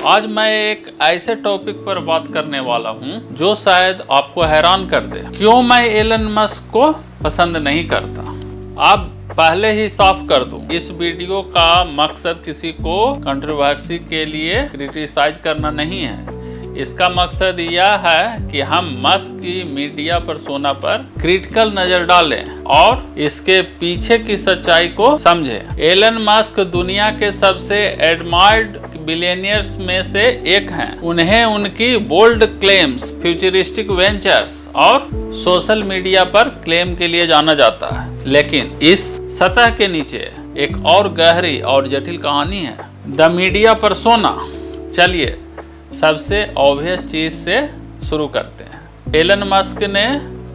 आज मैं एक ऐसे टॉपिक पर बात करने वाला हूं जो शायद आपको हैरान कर दे। क्यों मैं एलन मस्क को पसंद नहीं करता। आप पहले ही साफ कर दूं, इस वीडियो का मकसद किसी को कंट्रोवर्सी के लिए क्रिटिसाइज करना नहीं है। इसका मकसद यह है कि हम मस्क की मीडिया पर्सोना पर क्रिटिकल नजर डालें और इसके पीछे की सच्चाई को समझें। एलन मस्क दुनिया के सबसे एडमायर्ड बिलियनियर्स में से एक हैं। उन्हें उनकी बोल्ड क्लेम्स, फ्यूचरिस्टिक वेंचर्स और सोशल मीडिया पर क्लेम के लिए जाना जाता है। लेकिन इस सतह के नीचे एक और गहरी और जटिल कहानी है, द मीडिया पर्सोना। चलिए सबसे ऑब्वियस चीज से शुरू करते हैं। एलन मस्क ने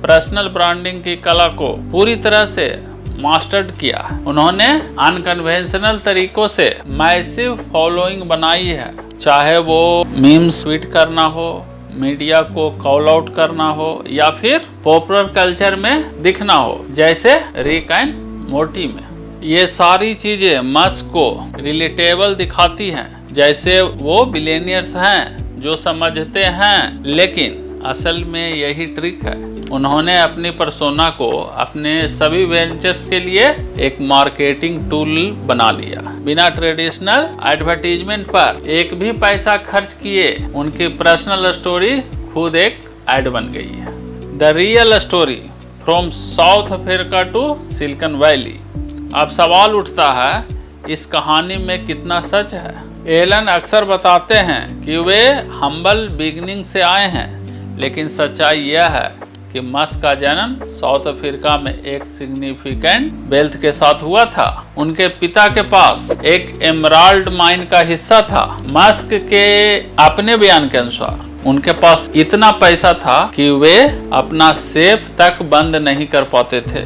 पर्सनल ब्रांडिंग की कला को पूरी तरह से मास्टर्ड किया। उन्होंने अनकन्वेंशनल तरीकों से मैसिव फॉलोइंग बनाई है, चाहे वो मीम्स ट्वीट करना हो, मीडिया को कॉल आउट करना हो या फिर पॉपुलर कल्चर में दिखना हो, जैसे रिक एंड मोर्टी में। ये सारी चीजें मस्क को रिलेटेबल दिखाती हैं, जैसे वो बिलियनियर्स हैं जो समझते हैं। लेकिन असल में यही ट्रिक है। उन्होंने अपनी पर्सोना को अपने सभी वेंचर्स के लिए एक मार्केटिंग टूल बना लिया। बिना ट्रेडिशनल एडवर्टीजमेंट पर एक भी पैसा खर्च किए उनकी पर्सनल स्टोरी खुद एक एड बन गई है। The real story from South Africa to Silicon Valley. अब सवाल उठता है, इस कहानी में कितना सच है? एलन अक्सर बताते हैं कि वे हम्बल बिगिनिंग से आए हैं, लेकिन सच्चाई यह है कि मस्क का जन्म साउथ अफ्रीका में एक सिग्निफिकेंट वेल्थ के साथ हुआ था। उनके पिता के पास एक एमराल्ड माइन का हिस्सा था। मस्क के अपने बयान के अनुसार उनके पास इतना पैसा था कि वे अपना सेफ तक बंद नहीं कर पाते थे।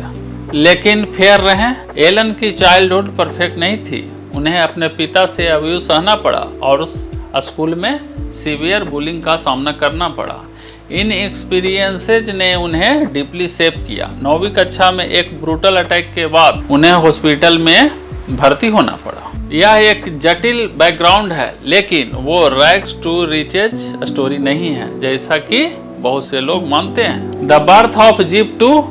लेकिन फेयर रहें, एलन की चाइल्डहुड परफेक्ट नहीं थी। उन्हें अपने पिता से अब्यूज सहना पड़ा और उस स्कूल में सीवियर बुलिंग का सामना करना पड़ा। इन एक्सपीरियंसेज ने उन्हें डीपली शेप किया। 9वीं कक्षा में एक ब्रूटल अटैक के बाद उन्हें हॉस्पिटल में भर्ती होना पड़ा। यह एक जटिल बैकग्राउंड है, लेकिन वो रैग्स टू रिचेज स्टोरी नहीं है, जैसा कि बहुत से लोग मानते हैं। The birth of Zip two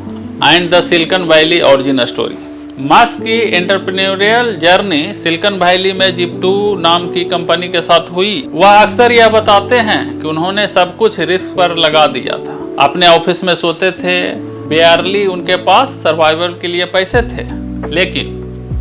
and the Silicon Valley origin story. Musk की एंटरप्रेन्योरियल जर्नी सिलिकॉन वैली में जिप2 नाम की कंपनी के साथ हुई। वह अक्सर यह बताते हैं कि उन्होंने सब कुछ रिस्क पर लगा दिया था। अपने ऑफिस में सोते थे, बेयरली उनके पास सर्वाइवल के लिए पैसे थे। लेकिन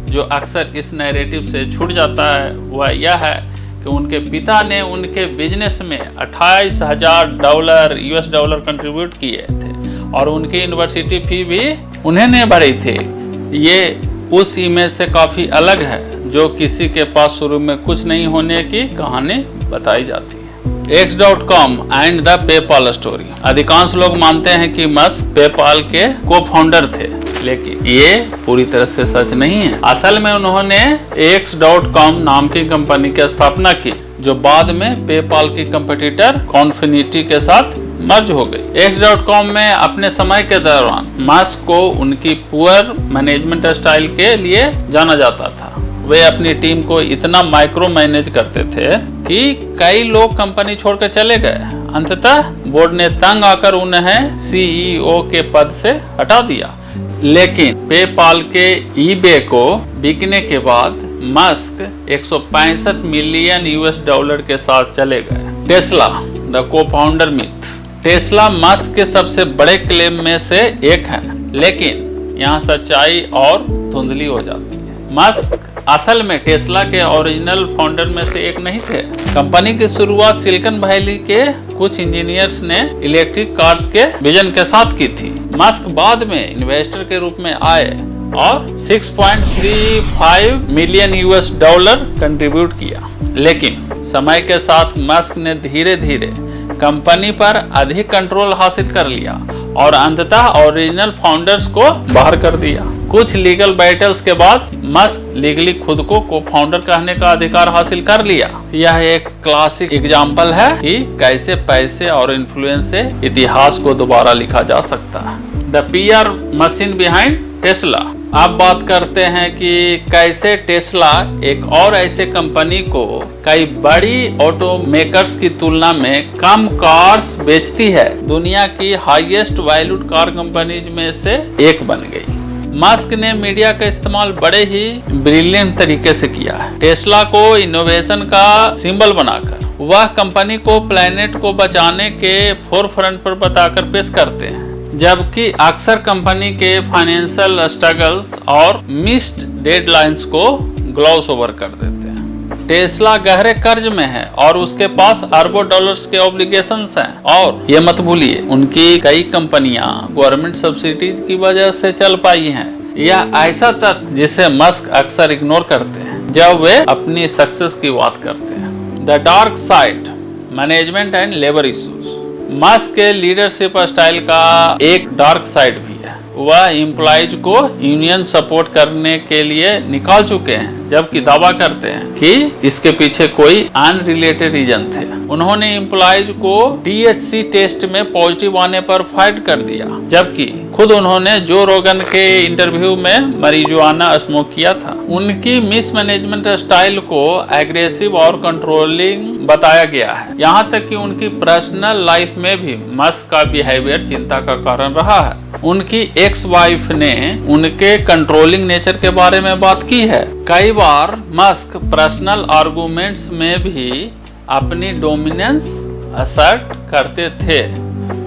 जो अक्सर इस नैरेटिव से छूट जाता है वह यह है कि उनके पिता ने उनके बिजनेस में $28,000 US डॉलर कंट्रीब्यूट किए थे और उनकी यूनिवर्सिटी फी भी उन्हें ने भरी थी। ये उस इमेज से काफी अलग है जो किसी के पास शुरू में कुछ नहीं होने की कहानी बताई जाती है। X.com and the PayPal story. अधिकांश लोग मानते हैं कि मस्क पेपाल के को-फाउंडर थे, लेकिन ये पूरी तरह से सच नहीं है। असल में उन्होंने X.com नाम की कंपनी की स्थापना की, जो बाद में पेपाल की कंपटीटर कॉन्फिनिटी के साथ मर्ज हो गई। X.com में अपने समय के दौरान मस्क को उनकी पुअर मैनेजमेंट स्टाइल के लिए जाना जाता था। वे अपनी टीम को इतना माइक्रो मैनेज करते थे कि कई लोग कंपनी छोड़कर चले गए। अंततः बोर्ड ने तंग आकर उन्हें CEO के पद से हटा दिया। लेकिन पेपाल के eBay को बिकने के बाद मस्क 165 मिलियन US डॉलर के साथ चले गए। Tesla the co-founder myth. Tesla Musk के सबसे बड़े क्लेम में से एक है, लेकिन यहाँ सच्चाई और धुंधली हो जाती है। मस्क असल में टेस्ला के ओरिजिनल फाउंडर में से एक नहीं थे। कंपनी की शुरुआत सिलिकॉन वैली के कुछ इंजीनियर्स ने इलेक्ट्रिक कार्स के विजन के साथ की थी। मस्क बाद में इन्वेस्टर के रूप में आए और 6.35 मिलियन US डॉलर कंट्रीब्यूट किया। लेकिन समय के साथ मस्क ने धीरे धीरे कंपनी पर अधिक कंट्रोल हासिल कर लिया और अंततः ओरिजिनल फाउंडर्स को बाहर कर दिया। कुछ लीगल बैटल्स के बाद मस्क लीगली खुद को फाउंडर कहने का अधिकार हासिल कर लिया। यह एक क्लासिक एग्जाम्पल है कि कैसे पैसे और इन्फ्लुएंस से इतिहास को दोबारा लिखा जा सकता है। The PR machine behind Tesla. अब बात करते हैं कि कैसे टेस्ला एक और ऐसे कंपनी को कई बड़ी ऑटो मेकर्स की तुलना में कम कार्स बेचती है, दुनिया की हाईएस्ट वैल्यूड कार कंपनीज में से एक बन गई। मस्क ने मीडिया का इस्तेमाल बड़े ही ब्रिलियंट तरीके से किया है। टेस्ला को इनोवेशन का सिंबल बनाकर वह कंपनी को प्लेनेट को बचाने के फोरफ्रंट पर बताकर पेश करते हैं, जबकि अक्सर कंपनी के फाइनेंशियल स्ट्रगल्स और मिस्ड डेडलाइंस को ग्लॉस ओवर कर देते हैं। टेस्ला गहरे कर्ज में है और उसके पास अरबों डॉलर्स के ऑब्लिगेशंस हैं, और ये मत भूलिए उनकी कई कंपनियां गवर्नमेंट सब्सिडीज की वजह से चल पाई हैं। यह ऐसा तथ्य जिसे मस्क अक्सर इग्नोर करते हैं जब वे अपनी सक्सेस की बात करते हैं। The dark side, management and labour issues. Musk के लीडरशिप स्टाइल का एक डार्क साइड भी है। वह एम्प्लॉइज को यूनियन सपोर्ट करने के लिए निकाल चुके हैं, जबकि दावा करते हैं कि इसके पीछे कोई अनरिलेटेड रीजन थे। उन्होंने एम्प्लॉइज को THC टेस्ट में पॉजिटिव आने पर फाइट कर दिया, जबकि खुद उन्होंने जो रोगन के इंटरव्यू में marijuana स्मोक किया था। उनकी मिसमैनेजमेंट स्टाइल को एग्रेसिव और कंट्रोलिंग बताया गया है। यहाँ तक कि उनकी पर्सनल लाइफ में भी मस्क का बिहेवियर चिंता का कारण रहा है। उनकी एक्स वाइफ ने उनके कंट्रोलिंग नेचर के बारे में बात की है। कई बार मस्क पर्सनल आर्गुमेंट्स में भी अपनी डोमिनेंस असर्ट करते थे।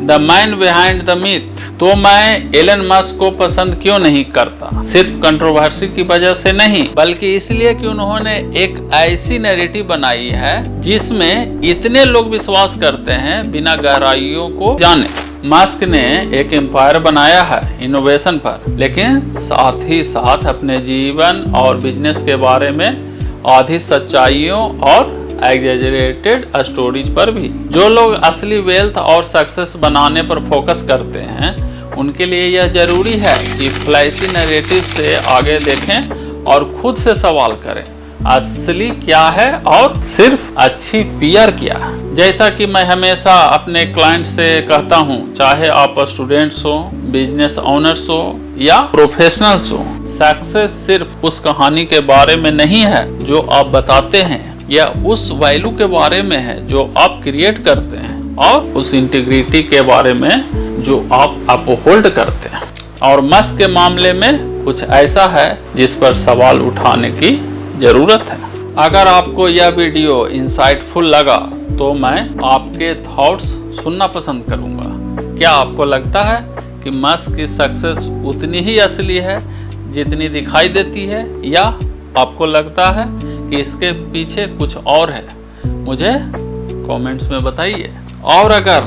The man behind the myth. तो मैं एलन मस्क को पसंद क्यों नहीं करता? सिर्फ कंट्रोवर्सी की वजह से नहीं, बल्कि इसलिए कि उन्होंने एक ऐसी नैरेटिव बनाई है जिसमें इतने लोग विश्वास करते हैं बिना गहराइयों को जाने। मस्क ने एक एम्पायर बनाया है इनोवेशन पर, लेकिन साथ ही साथ अपने जीवन और बिजनेस के बारे में आधी सच्चाइयों और एग्जैजरेटेड स्टोरीज पर भी। जो लोग असली वेल्थ और सक्सेस बनाने पर फोकस करते हैं, उनके लिए यह जरूरी है कि फ्लैशी नैरेटिव से आगे देखें और खुद से सवाल करें, असली क्या है और सिर्फ अच्छी PR क्या है। जैसा कि मैं हमेशा अपने क्लाइंट से कहता हूँ, चाहे आप स्टूडेंट्स हो, बिजनेस ओनर्स हो या प्रोफेशनल्स हो, सक्सेस सिर्फ उस कहानी के बारे में नहीं है जो आप बताते हैं, या उस वैल्यू के बारे में है जो आप क्रिएट करते हैं, और उस इंटीग्रिटी के बारे में जो आप अपहोल्ड करते हैं। और मस्क के मामले में कुछ ऐसा है जिस पर सवाल उठाने की जरूरत है। अगर आपको यह वीडियो इंसाइटफुल लगा तो मैं आपके थॉट्स सुनना पसंद करूंगा। क्या आपको लगता है कि मस्क की सक्सेस उतनी ही असली है जितनी दिखाई देती है, या आपको लगता है कि इसके पीछे कुछ और है? मुझे कमेंट्स में बताइए। और अगर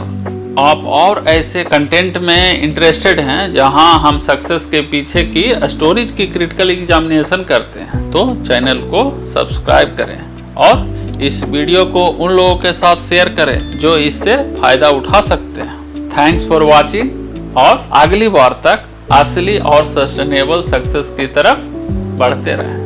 आप और ऐसे कंटेंट में इंटरेस्टेड हैं जहां हम सक्सेस के पीछे की स्टोरीज की क्रिटिकल एग्जामिनेशन करते हैं, तो चैनल को सब्सक्राइब करें और इस वीडियो को उन लोगों के साथ शेयर करें जो इससे फायदा उठा सकते हैं। थैंक्स फॉर वॉचिंग, और अगली बार तक असली और सस्टेनेबल सक्सेस की तरफ बढ़ते रहें।